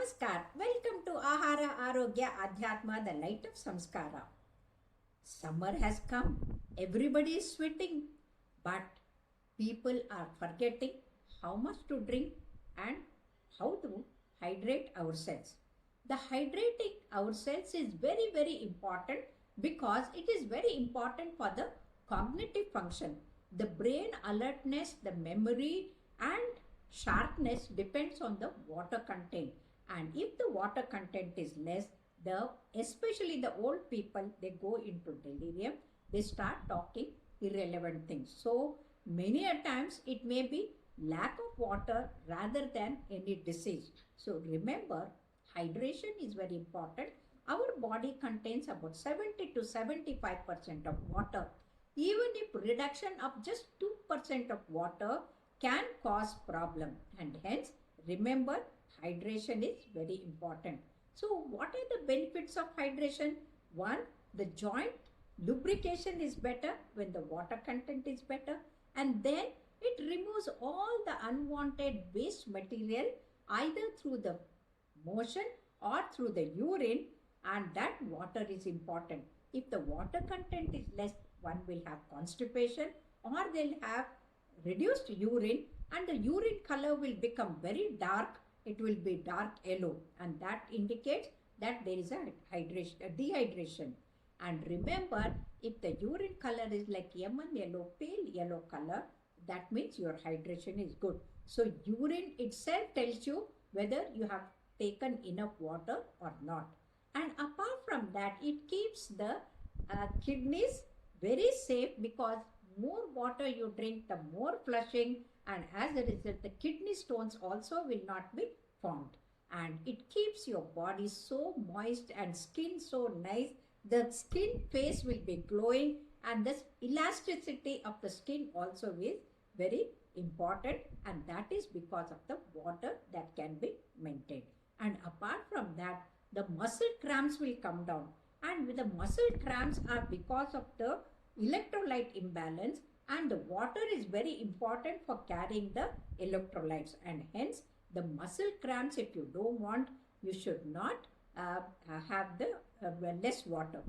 Namaskar. Welcome to Ahara Arogya Adhyatma, the light of Samskara. Summer has come. Everybody is sweating. But people are forgetting how much to drink and how to hydrate ourselves. The hydrating ourselves is very, very important because it is very important for the cognitive function. The brain alertness, the memory and sharpness depends on the water content. And if the water content is less, especially the old people, they go into delirium. They start talking irrelevant things. So many a times it may be lack of water rather than any disease. So remember, hydration is very important. Our body contains about 70 to 75% of water. Even if reduction of just 2% of water can cause problem, and hence remember, hydration is very important. So what are the benefits of hydration? One, the joint lubrication is better when the water content is better, and then it removes all the unwanted waste material either through the motion or through the urine, and that water is important. If the water content is less, one will have constipation or they'll have reduced urine, and the urine color will become very dark. It will be dark yellow, and that indicates that there is a dehydration. And remember, if the urine color is like lemon yellow, pale yellow color, that means your hydration is good. So urine itself tells you whether you have taken enough water or not. And apart from that, it keeps the kidneys very safe because more water you drink, the more flushing, and as a result, the kidney stones also will not be formed. And it keeps your body so moist and skin so nice. The skin face will be glowing, and the elasticity of the skin also is very important, and that is because of the water that can be maintained. And apart from that, the muscle cramps will come down, and with the muscle cramps are because of the electrolyte imbalance, and the water is very important for carrying the electrolytes, and hence the muscle cramps, if you don't want, you should not have the less water.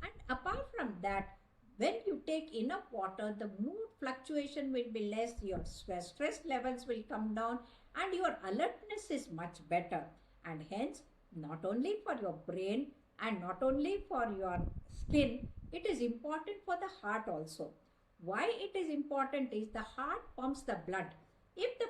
And apart from that, when you take enough water, the mood fluctuation will be less, your stress levels will come down, and your alertness is much better. And hence, not only for your brain and not only for your skin, it is important for the heart also. Why it is important is the heart pumps the blood. If the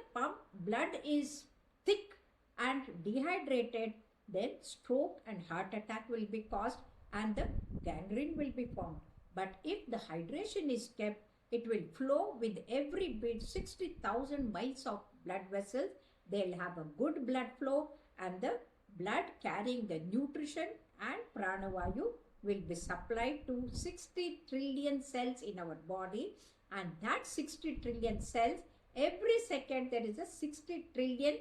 blood is thick and dehydrated, then stroke and heart attack will be caused and the gangrene will be formed. But if the hydration is kept, it will flow with every beat, 60,000 miles of blood vessels. They'll have a good blood flow, and the blood carrying the nutrition and pranavayu will be supplied to 60 trillion cells in our body, and that 60 trillion cells, every second there is a 60 trillion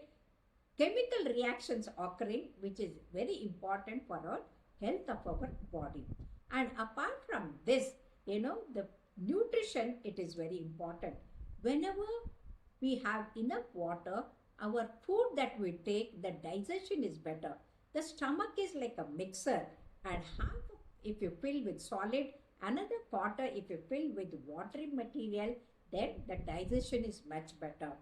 chemical reactions occurring, which is very important for our health of our body. And apart from this, the nutrition, it is very important. Whenever we have enough water, our food that we take, the digestion is better. The stomach is like a mixer, and half if you fill with solid, another quarter if you fill with watery material, then the digestion is much better.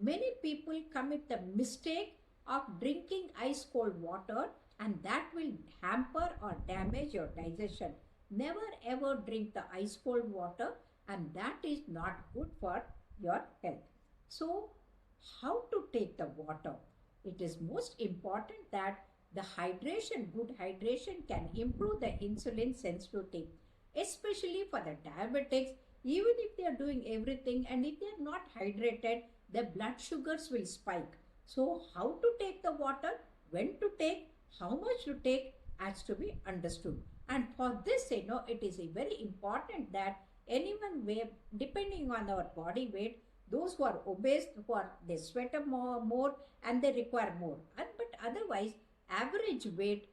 Many people commit the mistake of drinking ice cold water, and that will hamper or damage your digestion. Never ever drink the ice cold water, and that is not good for your health. So how to take the water? It is most important that the hydration, good hydration can improve the insulin sensitivity, especially for the diabetics. Even if they are doing everything and if they are not hydrated, the blood sugars will spike. So how to take the water, when to take, how much to take has to be understood. And for this, it is very important that anyone depending on our body weight, those who are obese, they sweat more and they require more. But otherwise, average weight,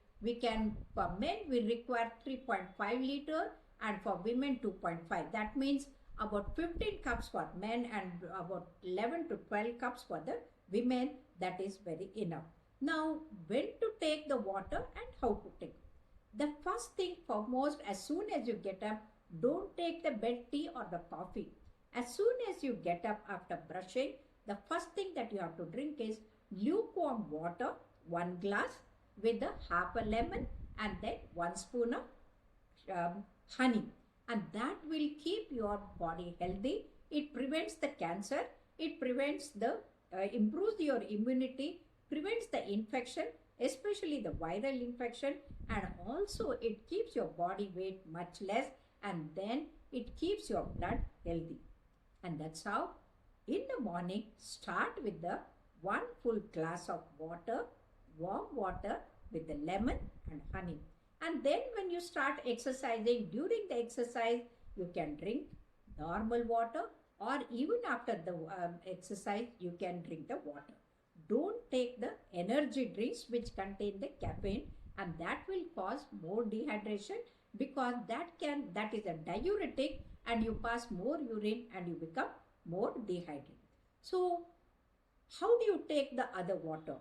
for men we require 3.5 liter and for women 2.5. That means about 15 cups for men and about 11 to 12 cups for the women. That is very enough. Now, when to take the water and how to take. The first thing foremost, as soon as you get up, don't take the bed tea or the coffee. As soon as you get up after brushing, the first thing that you have to drink is lukewarm water, 1 glass with a half a lemon and then 1 spoon of honey, and that will keep your body healthy. It prevents the cancer, it prevents the improves your immunity, prevents the infection, especially the viral infection, and also it keeps your body weight much less, and then it keeps your blood healthy. And that's how in the morning start with the 1 full glass of water, warm water with the lemon and honey. And then when you start exercising, during the exercise, you can drink normal water, or even after the exercise, you can drink the water. Don't take the energy drinks which contain the caffeine, and that will cause more dehydration, because that is a diuretic and you pass more urine and you become more dehydrated. So how do you take the other water?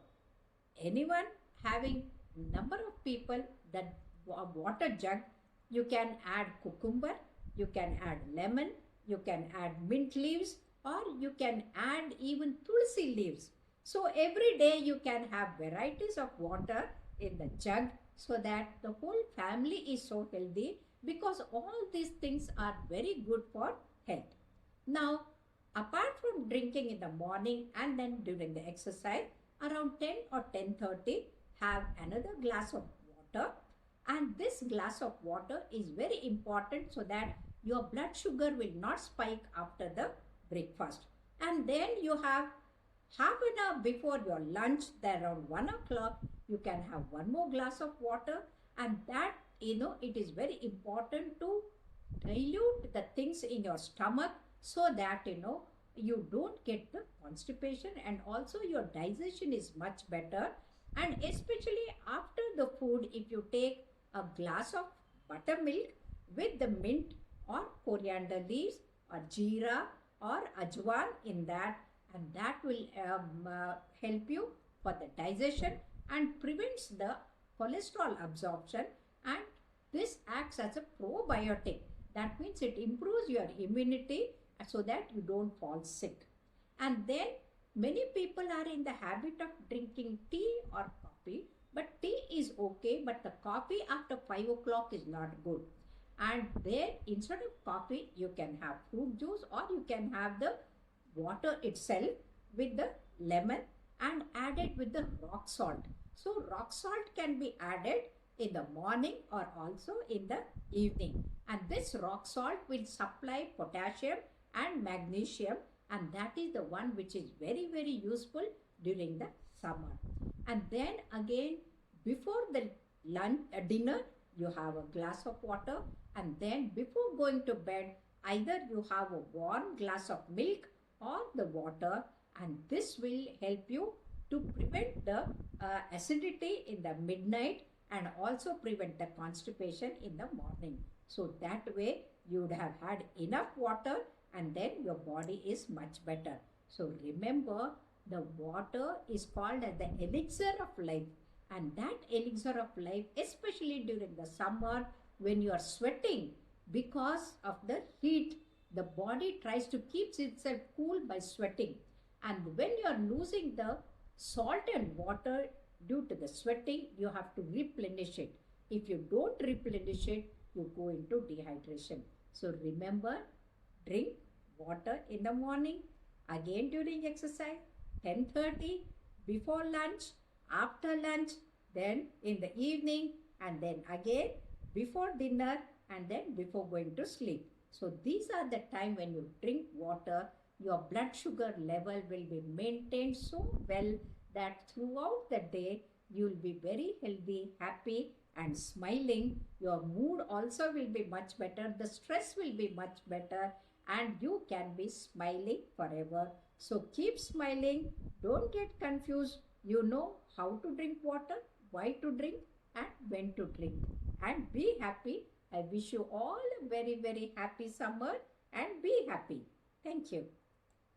Anyone having number of people, that water jug, you can add cucumber, you can add lemon, you can add mint leaves, or you can add even tulsi leaves. So every day you can have varieties of water in the jug, so that the whole family is so healthy, because all these things are very good for health. Now, apart from drinking in the morning and then during the exercise, around 10 or 10:30, have another glass of water, and this glass of water is very important, so that your blood sugar will not spike after the breakfast. And then you have half an hour before your lunch, around 1 o'clock, you can have one more glass of water, and that, it is very important to dilute the things in your stomach, so that you don't get the constipation, and also your digestion is much better. And especially after the food, if you take a glass of buttermilk with the mint or coriander leaves or jeera or ajwan in that, and that will help you for the digestion and prevents the cholesterol absorption, and this acts as a probiotic. That means it improves your immunity, so that you don't fall sick. And then many people are in the habit of drinking tea or coffee, but tea is okay, but the coffee after 5 o'clock is not good. And then instead of coffee, you can have fruit juice, or you can have the water itself with the lemon and add it with the rock salt. So rock salt can be added in the morning or also in the evening. And this rock salt will supply potassium and magnesium, and that is the one which is very, very useful during the summer. And then again, before the dinner, you have a glass of water, and then before going to bed, either you have a warm glass of milk or the water, and this will help you to prevent the acidity in the midnight, and also prevent the constipation in the morning. So that way you would have had enough water, and then your body is much better. So remember, the water is called as the elixir of life, and that elixir of life, especially during the summer when you are sweating because of the heat, the body tries to keep itself cool by sweating, and when you are losing the salt and water due to the sweating, you have to replenish it. If you don't replenish it, you go into dehydration. So remember, drink water in the morning, again during exercise, 10:30, before lunch, after lunch, then in the evening, and then again before dinner, and then before going to sleep. So these are the time when you drink water, your blood sugar level will be maintained so well that throughout the day you will be very healthy, happy and smiling. Your mood also will be much better, the stress will be much better, and you can be smiling forever. So keep smiling, don't get confused. You know how to drink water, why to drink, and when to drink. And be happy. I wish you all a very, very happy summer, and be happy. Thank you.